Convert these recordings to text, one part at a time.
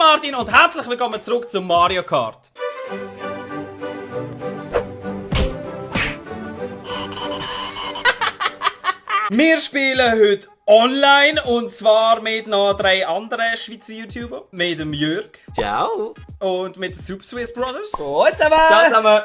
Martin und herzlich willkommen zurück zu Mario Kart. Wir spielen heute online und zwar mit noch 3 anderen Schweizer YouTuber. Mit dem Jörg. Ciao. Und mit den Super Swiss Brothers. Gut zusammen! Ciao zusammen.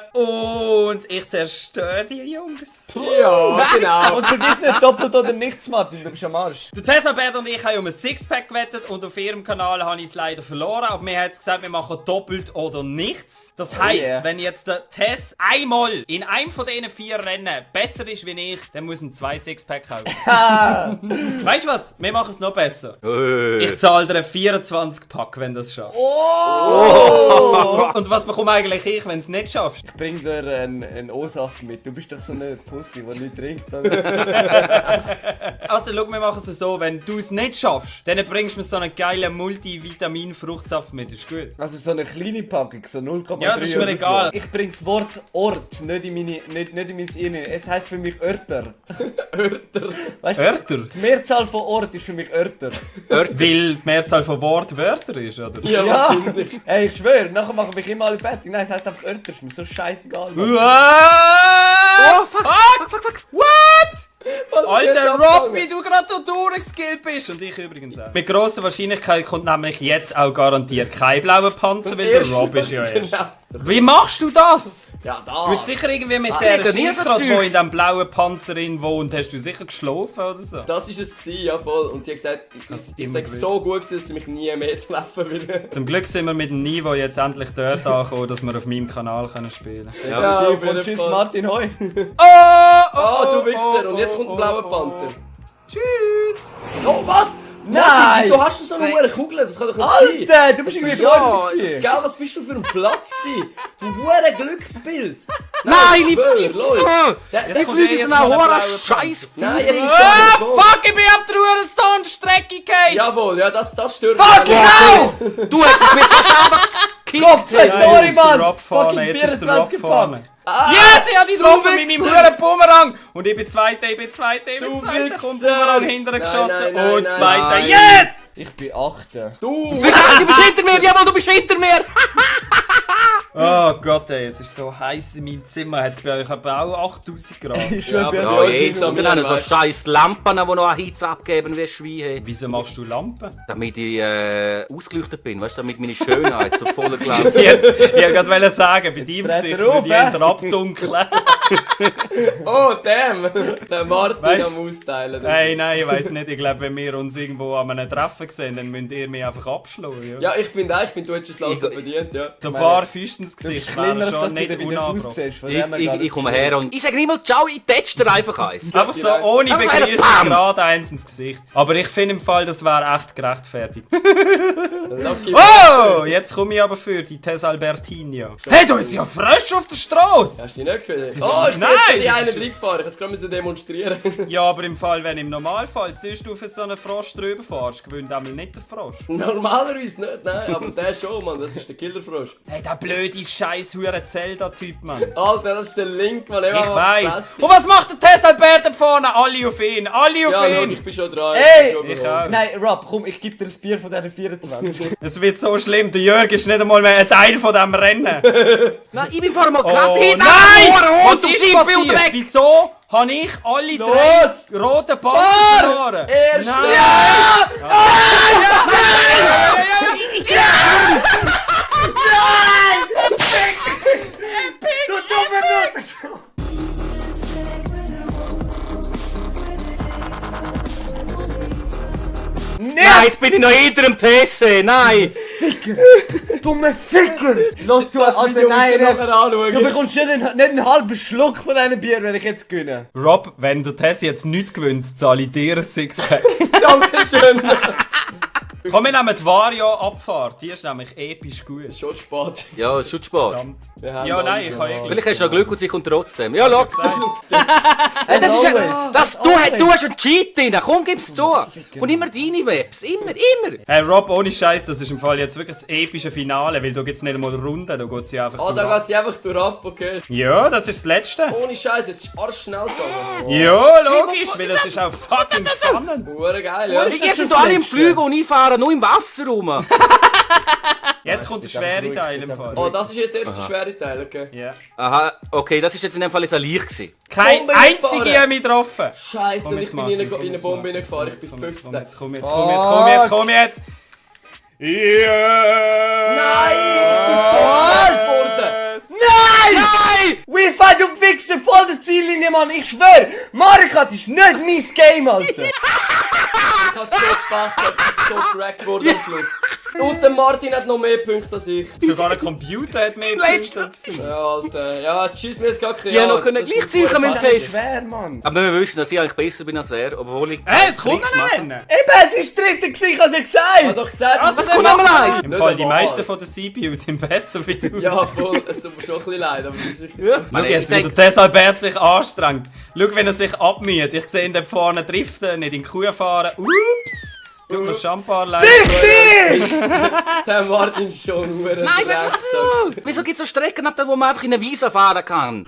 Und ich zerstöre die Jungs. Ja, genau. Und vergiss nicht doppelt oder nichts, Martin, du bist am Arsch. Der Tessa, Bert und ich haben um ein Sixpack gewettet und auf ihrem Kanal habe ich es leider verloren. Aber wir haben jetzt gesagt, wir machen doppelt oder nichts. Das heisst, yeah. wenn jetzt der Tess einmal in einem von diesen 4 Rennen besser ist wie ich, dann muss er 2 Sixpack kaufen. Weißt du was? Wir machen es noch besser. Ich zahle dir einen 24-Pack, wenn du das schaffst. Und was bekomme eigentlich ich, wenn du es nicht schaffst? Ich bring dir einen O-Saft mit, du bist doch so eine Pussy, die nicht trinkt. Oder? Also schau, wir machen es so, wenn du es nicht schaffst, dann bringst du mir so einen geilen Multivitamin-Fruchtsaft mit, ist gut. Also so eine kleine Packung, so 0,3. Ja, das ist mir oder egal. So. Ich bring das Wort Ort, nicht in mein Hirn. Es heisst für mich Örter. Örter. Weißt du, Örter? die Mehrzahl von Ort ist für mich Örter. Weil die Mehrzahl von Wort Wörter ist, oder? Ja, Ja! wahrscheinlich. Ey, ich schwöre, nachher machen mich immer alle fertig. Nein, es heisst einfach Örter, ist mir so scheißegal. Mann. Oh, fuck! What? Was ist jetzt Alter Rob, abgegangen? wie du gerade da durchgeskillt bist. Und ich übrigens auch. Mit grosser Wahrscheinlichkeit kommt nämlich jetzt auch garantiert kein blauer Panzer, weil der Rob ist ja erst. Genau. Wie machst du das? Ja, Du da. bist sicher irgendwie mit ich der krieg nie so Schießgrad, die in Zeugs. diesem blauen Panzer drin wohnt, hast du sicher geschlafen oder so? Das war es, ja voll. Und sie hat gesagt, Hast ich immer sage gewusst. so gut, dass sie mich nie mehr treffen will. Zum Glück sind wir mit dem Niveau jetzt endlich dort angekommen, dass wir auf meinem Kanal spielen können. Ja, auf von jeden Tschüss Fall. Martin, hoi. Oh, du Wichser. Und jetzt kommt ein blauer Panzer. Tschüss! Oh, was? Nein! Martin, wieso hast du so eine hohe Kugel? Das kann doch nicht sein. Alter, du bist irgendwie Ja, verrückt. geil, was bist du für ein Platz gewesen? Du hure Glücksbild! Nein, ich Leute! Ich fliege so einen hohen Scheiß. Nein, jetzt ist Ah, es fuck, ich bin ab der Uhrensohn-Strecke gefallen! Jawohl, ja, das stört Fuck mich. you! Du hast es mir fast Kopf, Ja, Tori, jetzt ist der Mann! Rob vorne, Fucking jetzt ist der Rob 24 vorne. gepackt! Yes, ich hab die getroffen mit meinem Wichser. huren Bumerang! Und ich bin Zweiter, ich bin Zweiter, ich bin Du Zweiter, kommt Wichser. Bumerang hinterher Nein, geschossen nein, und nein, Zweiter, nein. yes! Ich bin 8. Du! Du bist hinter mir, jawohl, du bist hinter mir! Oh Gott, ey, es ist so heiß in meinem Zimmer, hat es bei euch aber auch 8000 Grad? Ich schwöre, Ja, ja, aber- Ja, jetzt und dann so scheiß Lampen, die noch Hitze abgeben wie Schweine. Wieso machst du Lampen? Damit ich ausgeleuchtet bin, weißt du, damit meine Schönheit so voller Glanz. Jetzt, ich wollte gerade sagen, bei deinem dreht Gesicht er auf, würde ich eher abdunkeln. Oh, damn! Der Martin Weißt- am Austeilen. Nein, ich weiss nicht, ich glaube, wenn wir uns irgendwo an einem Treffen sehen, dann müsst ihr mich einfach abschlagen. Ja? Ja, ich finde, du hättest es langsam verdient, ja. So ein paar Füße ins Du bist Gesicht wären kleiner, als schon dass du nicht wieder wie das unangebracht. aussiehst. Von dem her gar Ich nicht komme schlimm. her und ich sage nicht mal Ciao, ich tätsch dir einfach eins. Einfach so direkt. ohne Das wäre Begrüßung Bam! gerade eins ins Gesicht. Aber ich finde im Fall, das wäre echt gerechtfertigt. Lucky Oh, jetzt komme ich aber für die Tess Albertinho. Hey, du bist ja frisch auf der Straße! Hast du die nicht gehört? ist- Oh, ich bin Nein, jetzt die das einen ist- reingefahren. Ich musste es gerade demonstrieren. Ja, aber im Fall, wenn im Normalfall sonst du für so einen Frosch drüber fährst, gewinnt einmal nicht der Frosch. Normalerweise nicht, nein. Aber der schon, Mann. Das ist der Killerfrosch. Hey, der blöde scheiß hure Zelda-Typ, Mann. Alter, das ist der Link, Mann. Ich weiss. Und was macht der Tess Albert da vorne? Alle auf ihn, alle auf Ja, schau, ihn. ich bin schon dran. Ey! bin schon Ich bereit. auch. Nein, Rob, komm, ich gebe dir ein Bier von diesen 24. Es wird so schlimm, der Jörg ist nicht einmal mehr ein Teil von diesem Rennen. Nein, ich bin vorher mal Oh gerade hinten. nein! Was du ist bist passiert? weg! Wieso habe ich alle Los! 3 roten Balken verloren? Erst- Nein! Du dummer Nutz! Nein, jetzt bin ich noch hinter dem TC, nein! Dumme Ficker! Los zu, Alter, Video musst nein, du nachher anschauen. du bekommst nicht einen halben Schluck von diesem Bier, wenn ich jetzt gewinne. Rob, wenn der Tess jetzt nichts gewinnt, zahle ich dir ein Sixpack. Dankeschön. Komm, wir nehmen die Vario-Abfahrt. Die ist nämlich episch gut. Schon spät. Ja, es ist schon Sport. Verdammt. Wir haben Ja, alle nein, schon ich kann mal. Vielleicht hast du noch Glück und sie kommt trotzdem. Ja, schau. gesagt. Das ist ja, always. das, du hast einen Cheat drin, komm, gib's zu. Und immer deine Webs, immer. Hey Rob, ohne Scheiß, das ist im Fall jetzt wirklich das epische Finale, weil da gibt es nicht einmal Runden, da geht sie einfach Oh, durch. da geht sie einfach durch ab, okay. Ja, das ist das Letzte. Ohne Scheiß, jetzt ist arsch schnell gegangen. Ja, logisch, weil das ist auch fucking spannend. Hure geil, ja. Ich jetzt sind alle im Flügen und ich fahre fahren nur im Wasser rum. Jetzt kommt der schwere Teil im Fall. Oh, das ist jetzt erst der schwere Teil, okay? Ja. Aha, okay, das ist jetzt in dem Fall jetzt ein leicht gewesen. Kein Bombe einziger gefahren. mich getroffen. Scheiße, Komm ich jetzt, bin Martin, in komm eine jetzt, Bombe Martin, reingefahren, ich komm bin jetzt, Fünfter. Komm jetzt. Yeah. Nein, ich bin so alt worden. Nein! Nein! Wi-Fi, du Wichser, voll der Ziellinie, Mann, ich schwör! Mario Kart ist nicht mein Game, Alter! Ich hab's so gepasst, ich bin so gerackt worden am Schluss. Und der Martin hat noch mehr Punkte als ich. Sogar ein Computer hat mehr Punkte als du. Ja, Alter. Ja, es schießt mir jetzt gar keine Ja, noch an. können Das ist gleichziehen ein mit dem guter Case. Schwer, Mann! Aber wir wissen, dass ich eigentlich besser bin als er, obwohl ich... Es kommt Tricks noch mache. ein Rennen. Eben, es ist dritte gewesen, ich hab's ja Ich gesagt! hab doch gesagt, Was das kommt noch mal eins? Im Nicht Fall, die normal. meisten von den CPUs sind besser wie du. Ja, voll. Es tut mir schon ein bisschen leid, aber das ist wirklich so. Schau jetzt, wie der Desalbert sich anstrengt. Schau, wenn er sich abmüht. Ich sehe ihn da vorne driften, nicht in die Kuh fahren. Ups! Tut mir Champagner leid. Der Martin ist schon ein Nein, wieso? Wieso gibt es so Strecken, ab da, wo man einfach in eine Wiese fahren kann?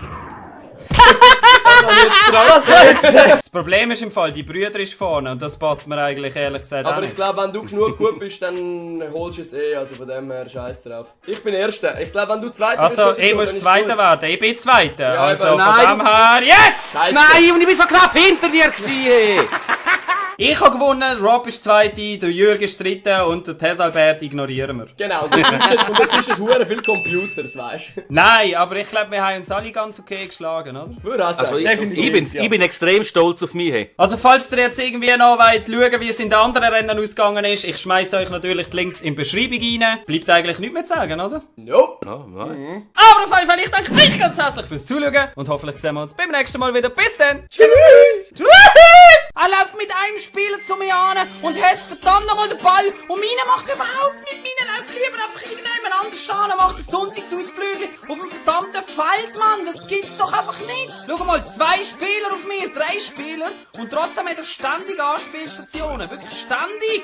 Das Problem ist im Fall, die Brüder ist vorne und das passt mir eigentlich ehrlich gesagt auch Aber ich nicht. glaube, wenn du genug gut bist, dann holst du es eh. Also von dem her, scheiß drauf. Ich bin Erster. Ich glaube, wenn du Zweiter bist, Also, oder ich so, muss dann ist Zweiter gut. werden. Ich bin Zweiter. Ja, Also aber von nein, dem her, yes! Scheiße. Nein, und ich bin so knapp hinter dir gewesen. Ich habe gewonnen, Rob ist Zweiter, der Jürgen ist Dritter und der Tesalbert ignorieren wir. Genau, und dazwischen hure viele Computers, weißt du? Nein, aber ich glaube, wir haben uns alle ganz okay geschlagen, oder? Würde auch Also sagen. ich bin extrem stolz auf mich. Hey. Also falls ihr jetzt irgendwie noch wollt schauen, wie es in den anderen Rennen ausgegangen ist, ich schmeiße euch natürlich die Links in die Beschreibung rein. Bleibt eigentlich nichts mehr zu sagen, oder? Nope. Oh, nein. Aber auf jeden Fall, ich danke euch ganz herzlich fürs Zuschauen und hoffentlich sehen wir uns beim nächsten Mal wieder. Bis dann! Tschüss. Tschüss! Er läuft mit einem Spieler zu mir an und hat verdammt nochmal den Ball und meiner macht überhaupt nicht. Meiner läuft lieber einfach irgendjemand anders stehen und macht ein Sonntagsausflügel auf dem verdammten Feld, Mann. Das gibt's doch einfach nicht. Schau mal, 2 Spieler auf mir, 3 Spieler und trotzdem hat er ständig Anspielstationen. Wirklich ständig.